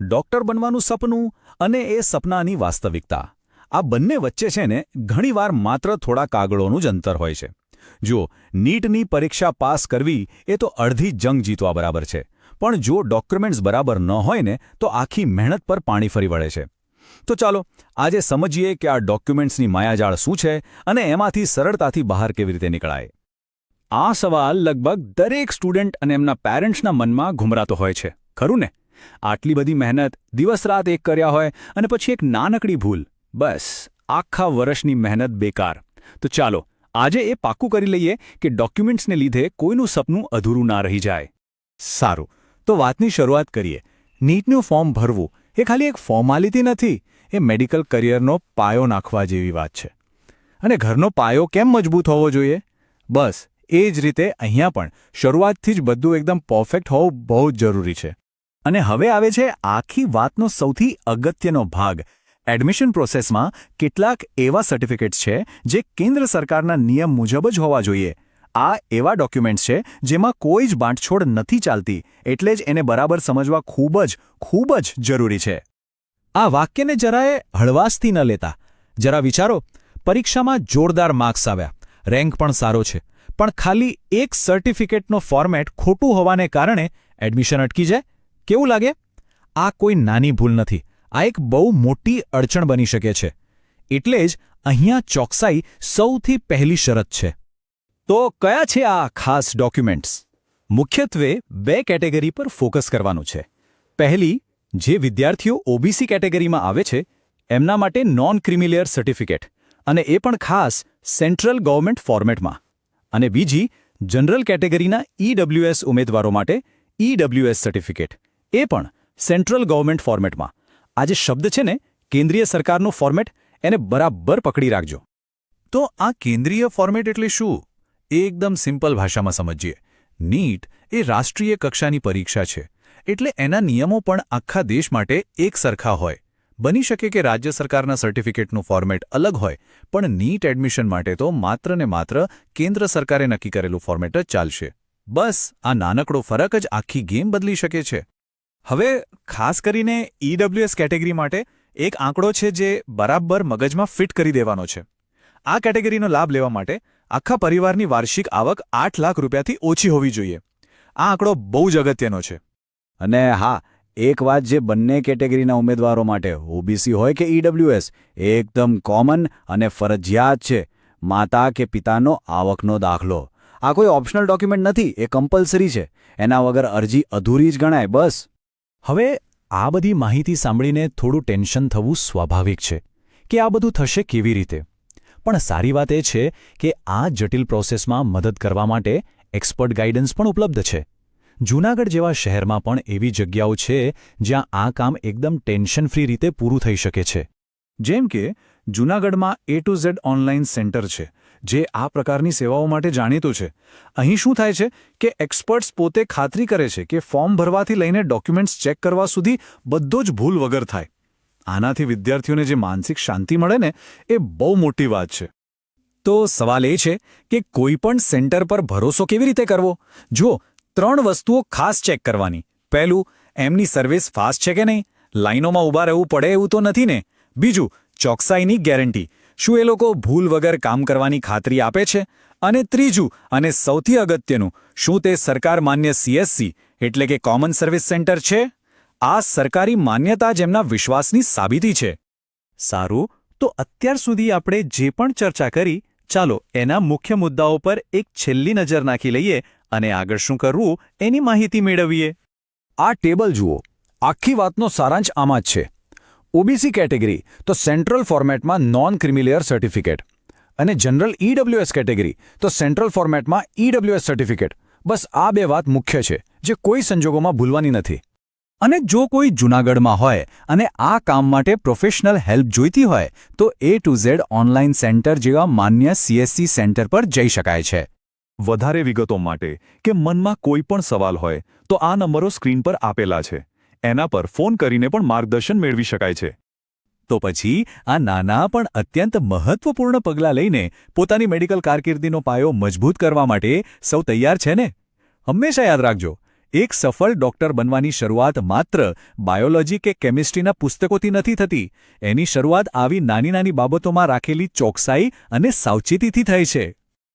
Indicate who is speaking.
Speaker 1: Doctor બનવાનું સપનું અને એ સપનાની વાસ્તવિકતા આ બંને વચ્ચે છે ને ઘણીવાર માત્ર થોડા કાગળોનું જ અંતર હોય છે. જુઓ, નીટની પરીક્ષા પાસ કરવી એ તો અડધી જંગ જીતવા બરાબર છે, પણ જો ડોક્યુમેન્ટ્સ બરાબર ન હોય ને તો આખી મહેનત પર પાણી ફરી વળે છે. તો ચાલો આજે સમજીએ કે આ ડોક્યુમેન્ટ્સની માયાજાળ શું છે અને એમાંથી સરળતાથી બહાર કેવી રીતે નીકળાય. આ સવાલ લગભગ દરેક સ્ટુડન્ટ અને એમના પેરેન્ટ્સના મનમાં ઘૂમરાતો હોય છે, ખરું ને? આટલી બધી મહેનત, દિવસ-રાત એક કર્યા હોય અને પછી એક નાનકડી ભૂલ, બસ આખા વર્ષની મહેનત બેકાર. તો ચાલો આજે એ પાક્કું કરી લઈએ કે ડોક્યુમેન્ટ્સને લીધે કોઈનું સપનું અધૂરું ના રહી જાય. સારું, તો વાતની શરૂઆત કરીએ. નીટનું ફોર્મ ભરવું એ ખાલી એક ફોર્માલિટી નથી, એ મેડિકલ કરિયરનો પાયો નાખવા જેવી વાત છે. અને ઘરનો પાયો કેમ મજબૂત હોવો જોઈએ? બસ એ જ રીતે અહીંયા પણ શરૂઆતથી જ બધું એકદમ પરફેક્ટ હોવું બહુ જ જરૂરી છે. અને હવે આવે છે આખી વાતનો સૌથી અગત્યનો ભાગ. એડમિશન પ્રોસેસમાં કેટલાક એવા સર્ટિફિકેટ્સ છે જે કેન્દ્ર સરકારના નિયમ મુજબ જ હોવા જોઈએ. આ એવા ડોક્યુમેન્ટ્સ છે જેમાં કોઈ જ બાંધછોડ નથી ચાલતી, એટલે જ એને બરાબર સમજવા ખૂબ જ જરૂરી છે. આ વાક્યને જરાએ હળવાશથી ન લેતા. જરા વિચારો, પરીક્ષામાં જોરદાર માર્ક્સ આવ્યા, રેન્ક પણ સારો છે, પણ ખાલી એક સર્ટિફિકેટનો ફોર્મેટ ખોટું હોવાને કારણે એડમિશન અટકી જાય. કેવું લાગે? આ કોઈ નાની ભૂલ નથી, આ એક બહુ મોટી અડચણ બની શકે છે. એટલે જ અહીંયા ચોકસાઈ સૌથી પહેલી શરત છે. તો કયા છે આ ખાસ ડોક્યુમેન્ટ્સ? મુખ્યત્વે બે કેટેગરી પર ફોકસ કરવાનું છે. પહેલી, જે વિદ્યાર્થીઓ ઓબીસી કેટેગરીમાં આવે છે એમના માટે નોન ક્રિમિલિયર સર્ટિફિકેટ, અને એ પણ ખાસ સેન્ટ્રલ ગવર્મેન્ટ ફોર્મેટમાં. અને બીજી, જનરલ કેટેગરીના ઈડબ્લ્યુએસ ઉમેદવારો માટે ઈડબ્લ્યુએસ સર્ટિફિકેટ, એ પણ સેન્ટ્રલ ગવર્મેન્ટ ફોર્મેટમાં. આ જે શબ્દ છે ને, કેન્દ્રીય સરકારનું ફોર્મેટ, એને બરાબર પકડી રાખજો. તો આ કેન્દ્રીય ફોર્મેટ એટલે શું? એ એકદમ સિમ્પલ ભાષામાં સમજીએ. નીટ એ રાષ્ટ્રીય કક્ષાની પરીક્ષા છે, એટલે એના નિયમો પણ આખા દેશ માટે એક સરખા હોય. બની શકે કે રાજ્ય સરકારના સર્ટિફિકેટનું ફોર્મેટ અલગ હોય, પણ નીટ એડમિશન માટે તો માત્ર ને માત્ર કેન્દ્ર સરકારે નક્કી કરેલું ફોર્મેટ જ ચાલશે. બસ આ નાનકડો ફરક જ આખી ગેમ બદલી શકે છે. હવે ખાસ કરીને ઈડબ્લ્યુએસ કેટેગરી માટે એક આંકડો છે જે બરાબર મગજમાં ફિટ કરી દેવાનો છે. આ કેટેગરીનો લાભ લેવા માટે આખા પરિવારની વાર્ષિક આવક 8 લાખ રૂપિયાથી ઓછી હોવી જોઈએ. આ આંકડો બહુ જ અગત્યનો છે. અને હા, એક વાત જે બંને કેટેગરીના ઉમેદવારો માટે, ઓબીસી હોય કે ઈડબ્લ્યુએસ, એકદમ કોમન અને ફરજિયાત છે: માતા કે પિતાનો આવકનો દાખલો. આ કોઈ ઓપ્શનલ ડોક્યુમેન્ટ નથી, એ કમ્પલસરી છે. એના વગર અરજી અધૂરી જ ગણાય. બસ. હવે આ બધી માહિતી સાંભળીને થોડું ટેન્શન થવું સ્વાભાવિક છે કે આ બધું થશે કેવી રીતે. પણ સારી વાત એ છે કે આ જટિલ પ્રોસેસમાં મદદ કરવા માટે એક્સપર્ટ ગાઈડન્સ પણ ઉપલબ્ધ છે. જૂનાગઢ જેવા શહેરમાં પણ એવી જગ્યાઓ છે જ્યાં આ કામ એકદમ ટેન્શન ફ્રી રીતે પૂરું થઈ શકે છે. જેમ કે જૂનાગઢમાં A to Z online centre છે, જે આ પ્રકારની સેવાઓ માટે જાણીતું છે. અહીં શું થાય છે કે એક્સપર્ટ્સ પોતે ખાતરી કરે છે કે ફોર્મ ભરવાથી લઈને ડોક્યુમેન્ટ્સ ચેક કરવા સુધી બધો જ ભૂલ વગર થાય. આનાથી વિદ્યાર્થીઓને જે માનસિક શાંતિ મળે ને, એ બહુ મોટી વાત છે. તો સવાલ એ છે કે કોઈ પણ સેન્ટર પર ભરોસો કેવી રીતે કરવો? જો 3 વસ્તુઓ ખાસ ચેક કરવાની. પહેલું, એમની સર્વિસ ફાસ્ટ છે કે નહીં? લાઈનોમાં ઊભા રહેવું પડે એવું તો નથી ને? બીજું, ચોકસાઈની ગેરંટી. શું એ લોકો ભૂલ વગર કામ કરવાની ખાતરી આપે છે? અને ત્રીજું અને સૌથી અગત્યનું, શું તે સરકાર માન્ય CSC એટલે કે કોમન સર્વિસ સેન્ટર છે? આ સરકારી માન્યતા જ એમના વિશ્વાસની સાબિતી છે. સારું, તો અત્યાર સુધી આપણે જે પણ ચર્ચા કરી, ચાલો એના મુખ્ય મુદ્દાઓ પર એક છેલ્લી નજર નાખી લઈએ અને આગળ શું કરવું એની માહિતી મેળવીએ. આ ટેબલ જુઓ. આખી વાતનો સારાંશ આમાં જ છે. ઓબીસી કેટેગરી તો સેન્ટ્રલ ફોર્મેટમાં નોન ક્રિમિલિયર સર્ટિફિકેટ, અને જનરલ ઈડબ્લ્યુએસ કેટેગરી તો સેન્ટ્રલ ફોર્મેટમાં ઈડબ્લ્યુએસ સર્ટિફિકેટ. બસ આ 2 વાત મુખ્ય છે જે કોઈ સંજોગોમાં ભૂલવાની નથી. અને જો કોઈ જૂનાગઢમાં હોય અને આ કામ માટે પ્રોફેશનલ હેલ્પ જોઈતી હોય તો A to Z online centre જેવા માન્ય CSC સેન્ટર પર જઈ શકાય છે.
Speaker 2: વધારે વિગતો માટે કે મનમાં કોઈ પણ સવાલ હોય તો આ નંબરો સ્ક્રીન પર આપેલા છે. એના પર ફોન કરીને પણ માર્ગદર્શન મેળવી શકાય છે.
Speaker 1: તો પછી આ નાના પણ અત્યંત મહત્વપૂર્ણ પગલાં લઈને પોતાની મેડિકલ કારકિર્દીનો પાયો મજબૂત કરવા માટે સૌ તૈયાર છે ને? હંમેશા યાદ રાખજો,
Speaker 3: એક સફળ ડૉક્ટર બનવાની શરૂઆત માત્ર બાયોલોજી કે કેમિસ્ટ્રીના પુસ્તકોથી નથી થતી. એની શરૂઆત આવી નાની નાની બાબતોમાં રાખેલી ચોકસાઈ અને સાવચેતીથી થઈ છે.